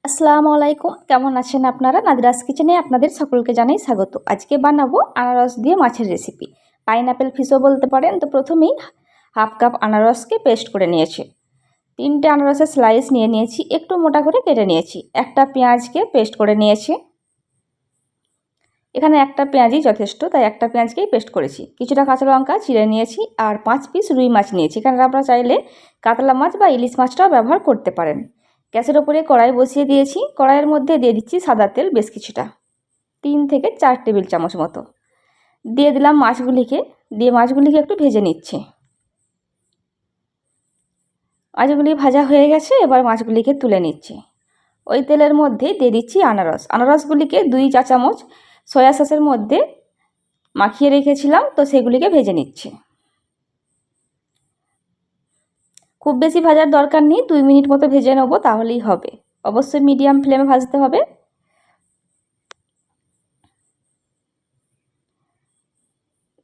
আসসালামু আলাইকুম, কেমন আছেন আপনারা? নাদিরাস কিচেনে আপনাদের সকলকে জানাই স্বাগত। আজকে বানাবো আনারস দিয়ে মাছের রেসিপি, পাইনাপেল ফিশও বলতে পারেন। তো প্রথমেই হাফ কাপ আনারসকে পেস্ট করে নিয়েছি। 3টে আনারসের স্লাইস নিয়ে নিয়েছি, একটু মোটা করে কেটে নিয়েছি। একটা পেঁয়াজকে পেস্ট করে নিয়েছি। এখানে একটা পেঁয়াজই যথেষ্ট, তাই একটা পেঁয়াজকেই পেস্ট করেছি। কিছুটা কাঁচা লঙ্কা চিড়ে নিয়েছি আর 5 পিস রুই মাছ নিয়েছি। এখানে আপনারা চাইলে কাতলা মাছ বা ইলিশ মাছটাও ব্যবহার করতে পারেন। গ্যাসের ওপরে কড়াই বসিয়ে দিয়েছি। কড়াইয়ের মধ্যে দিয়ে দিচ্ছি সাদা তেল বেশ কিছুটা, 3 থেকে 4 টেবিল চামচ মতো। দিয়ে দিলাম মাছগুলিকে, দিয়ে মাছগুলিকে একটু ভেজে নিচ্ছি। মাছগুলি ভাজা হয়ে গেছে, এবার মাছগুলিকে তুলে নিচ্ছি। ওই তেলের মধ্যে দিয়ে দিচ্ছি আনারসগুলিকে 2 চা চামচ সয়া সসের মধ্যে মাখিয়ে রেখেছিলাম, তো সেগুলিকে ভেজে নিচ্ছি। খুব বেশি ভাজার দরকার নেই, 2 মিনিট মতো ভেজে নেব, তাহলেই হবে। অবশ্যই মিডিয়াম ফ্লেমে ভাজতে হবে।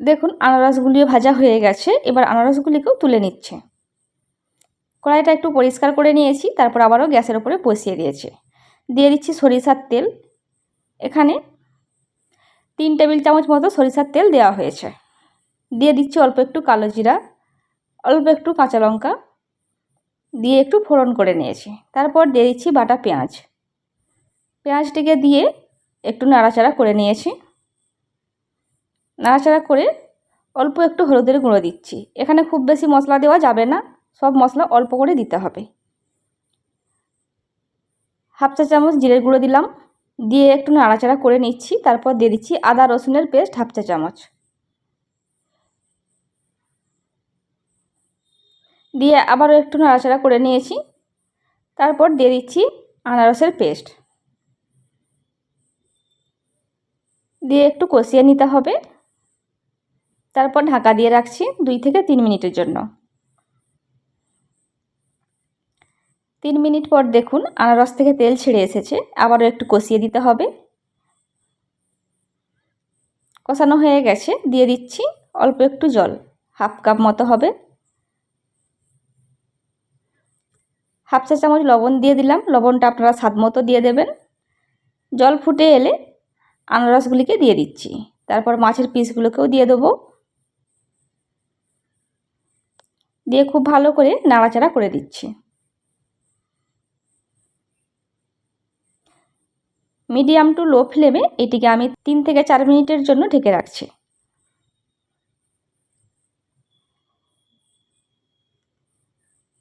দেখুন আনারসগুলিও ভাজা হয়ে গেছে, এবার আনারসগুলিকেও তুলে নিচ্ছে। কড়াইটা একটু পরিষ্কার করে নিয়েছি, তারপর আবারও গ্যাসের উপরে বসিয়ে দিয়েছি। দিয়ে দিচ্ছি সরিষার তেল। এখানে 3 টেবিল চামচ মতো সরিষার তেল দেওয়া হয়েছে। দিয়ে দিচ্ছি অল্প একটু কালো জিরা, অল্প একটু কাঁচা লঙ্কা দিয়ে একটু ফোড়ন করে নিয়েছি। তারপর দিয়ে দিচ্ছি বাটা পেঁয়াজ। পেঁয়াজটিকে দিয়ে একটু নাড়াচাড়া করে নিয়েছি। নাড়াচাড়া করে অল্প একটু হলুদের গুঁড়ো দিচ্ছি। এখানে খুব বেশি মশলা দেওয়া যাবে না, সব মশলা অল্প করে দিতে হবে। হাফ চা চামচ জিরের গুঁড়ো দিলাম, দিয়ে একটু নাড়াচাড়া করে নিচ্ছি। তারপর দিয়ে দিচ্ছি আদা রসুনের পেস্ট হাফ চা চামচ, দিয়ে আবারও একটু নাড়াচাড়া করে নিয়েছি। তারপর দিয়ে দিচ্ছি আনারসের পেস্ট, দিয়ে একটু কষিয়ে নিতে হবে। তারপর ঢাকা দিয়ে রাখছি 2 থেকে 3 মিনিটের জন্য। 3 মিনিট পর দেখুন আনারস থেকে তেল ছেড়ে এসেছে। আবারও একটু কষিয়ে দিতে হবে। কষানো হয়ে গেছে, দিয়ে দিচ্ছি অল্প একটু জল, হাফ কাপ মতো হবে। হাফ চা চামচ লবণ দিয়ে দিলাম, লবণটা আপনারা স্বাদ মতো দিয়ে দেবেন। জল ফুটে এলে আনারসগুলিকে দিয়ে দিচ্ছি, তারপর মাছের পিসগুলোকেও দিয়ে দেবো। দিয়ে খুব ভালো করে নাড়াচাড়া করে দিচ্ছি। মিডিয়াম টু লো ফ্লেমে এটিকে আমি 3 থেকে 4 মিনিটের জন্য ঢেকে রাখছি।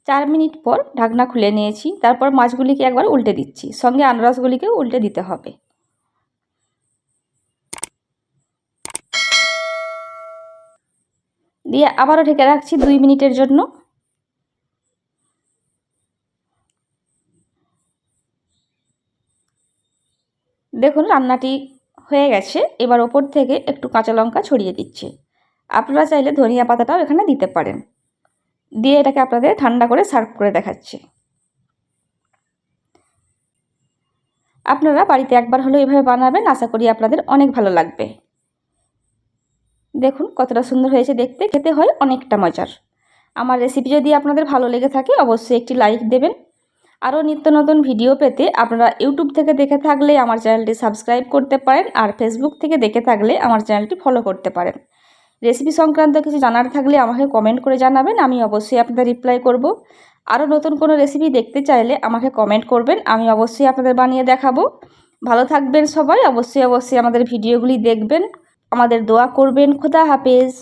4 মিনিট পর ঢাকনা খুলে নিয়েছি। তারপর মাছগুলিকে একবার উল্টে দিচ্ছি, সঙ্গে আনারসগুলিকেও উল্টে দিতে হবে। দিয়ে আবারও ঢেকে রাখছি 2 মিনিটের জন্য। দেখুন রান্নাটি হয়ে গেছে। এবার ওপর থেকে একটু কাঁচা লঙ্কা ছড়িয়ে দিচ্ছি। আপনারা চাইলে ধনিয়া পাতাটাও এখানে দিতে পারেন। দিয়ে এটাকে আপনাদের ঠান্ডা করে সার্ভ করে দেখাচ্ছি। আপনারা বাড়িতে একবার হলেও এভাবে বানাবেন, আশা করি আপনাদের অনেক ভালো লাগবে। দেখুন কতটা সুন্দর হয়েছে দেখতে, খেতে হয় অনেকটা মজার। আমার রেসিপি যদি আপনাদের ভালো লেগে থাকে অবশ্যই একটি লাইক দেবেন। আরও নিত্য নতুন ভিডিও পেতে আপনারা ইউটিউব থেকে দেখে থাকলে আমার চ্যানেলটি সাবস্ক্রাইব করতে পারেন, আর ফেসবুক থেকে দেখে থাকলে আমার চ্যানেলটি ফলো করতে পারেন। রেসিপি সংক্রান্ত কিছু জানার থাকলে আমাকে কমেন্ট করে জানাবেন, আমি অবশ্যই আপনাদের রিপ্লাই করব। আরও নতুন কোনো রেসিপি দেখতে চাইলে আমাকে কমেন্ট করবেন, আমি অবশ্যই আপনাদের বানিয়ে দেখাবো। ভালো থাকবেন সবাই, অবশ্যই আমাদের ভিডিওগুলি দেখবেন, আমাদের দোয়া করবেন। খোদা হাফেজ।